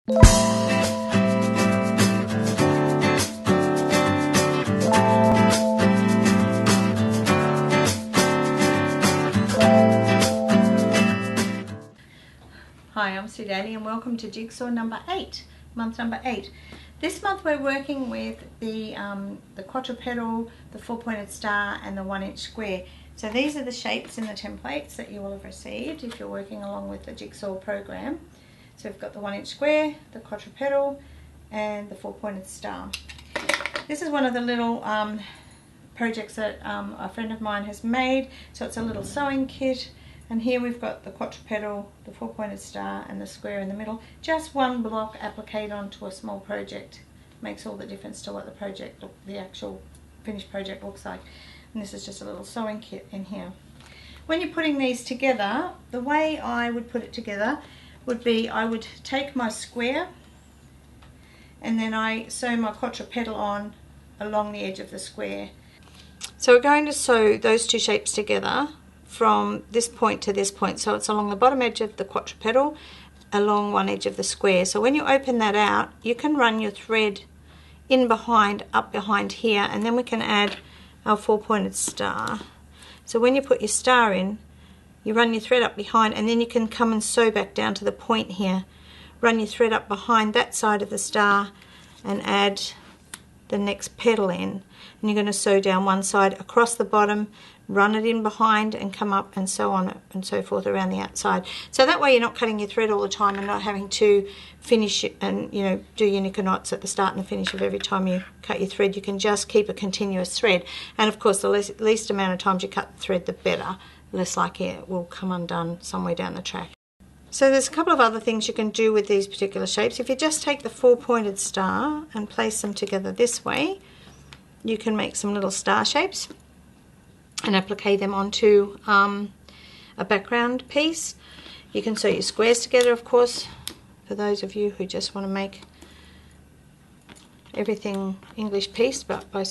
Hi, I'm Sue Daley and welcome to Jigsaw number 8, month number 8. This month we're working with the Quatro Petal, the 4-pointed star and the 1-inch square. So these are the shapes in the templates that you will have received if you're working along with the Jigsaw program. So we've got the 1-inch square, the Quatro Petal and the 4-pointed star. This is one of the little projects that a friend of mine has made. So it's a little sewing kit. And here we've got the Quatro Petal, the 4-pointed star and the square in the middle. Just one block appliqued onto a small project. Makes all the difference to what the project, the actual finished project looks like. And this is just a little sewing kit in here. When you're putting these together, the way I would put it together would be I would take my square and then I sew my Quatro Petal on along the edge of the square. So we're going to sew those two shapes together from this point to this point, so it's along the bottom edge of the Quatro Petal, along one edge of the square. So when you open that out, you can run your thread in behind, up behind here, and then we can add our 4-pointed star. So when you put your star in, you run your thread up behind, and then you can come and sew back down to the point here. Run your thread up behind that side of the star and add the next petal in, and you're going to sew down one side across the bottom, run it in behind and come up and so on and so forth around the outside. So that way you're not cutting your thread all the time and not having to finish it and do your knicker knots at the start and the finish of every time you cut your thread. You can just keep a continuous thread, and of course the least amount of times you cut the thread the better, less likely it will come undone somewhere down the track. So there's a couple of other things you can do with these particular shapes. If you just take the 4-pointed star and place them together this way, you can make some little star shapes and applique them onto a background piece. You can sew your squares together, of course, for those of you who just want to make everything English piece, but by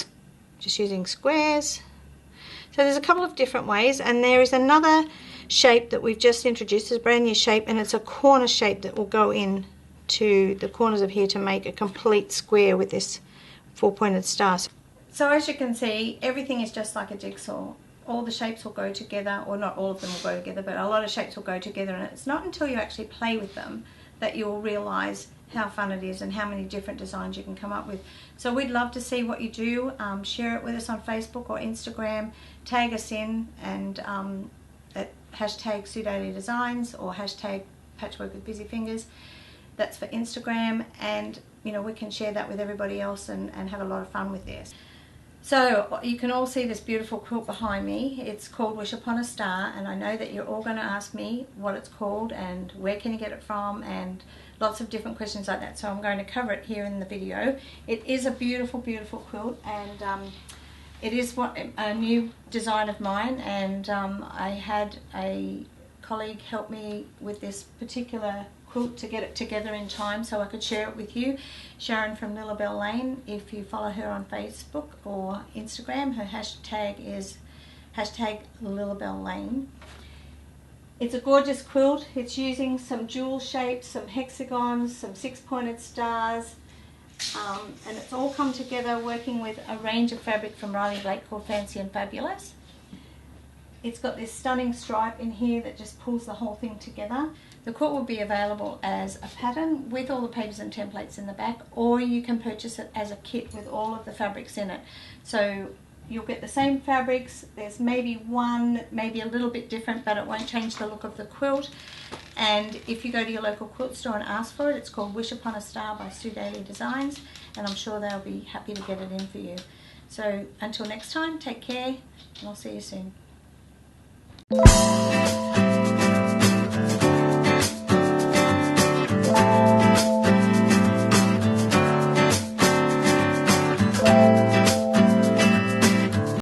just using squares. So there's a couple of different ways, and there is another shape that we've just introduced. It's a brand new shape, and it's a corner shape that will go in to the corners of here to make a complete square with this 4-pointed star. So as you can see, everything is just like a jigsaw. All the shapes will go together, or not all of them will go together, but a lot of shapes will go together, and it's not until you actually play with them that you'll realise how fun it is and how many different designs you can come up with. So we'd love to see what you do. Share it with us on Facebook or Instagram, tag us in, and at hashtag Sue Daley Designs or hashtag Patchwork with Busy Fingers. That's for Instagram, and we can share that with everybody else and have a lot of fun with this. So you can all see this beautiful quilt behind me. It's called Wish Upon a Star, and I know that you're all going to ask me what it's called and where can you get it from and lots of different questions like that, so I'm going to cover it here in the video. It is a beautiful, beautiful quilt, and it is a new design of mine, and I had a colleague help me with this particular quilt to get it together in time so I could share it with you. Sharon from Lilabelle Lane, if you follow her on Facebook or Instagram, her hashtag is hashtag Lilabelle Lane. It's a gorgeous quilt. It's using some jewel shapes, some hexagons, some 6-pointed stars, and it's all come together working with a range of fabric from Riley Blake called Fancy and Fabulous. It's got this stunning stripe in here that just pulls the whole thing together. The quilt will be available as a pattern with all the papers and templates in the back, or you can purchase it as a kit with all of the fabrics in it. So you'll get the same fabrics. There's maybe one, maybe a little bit different, but it won't change the look of the quilt. And if you go to your local quilt store and ask for it, it's called Wish Upon a Star by Sue Daley Designs, and I'm sure they'll be happy to get it in for you. So until next time, take care, and I'll see you soon.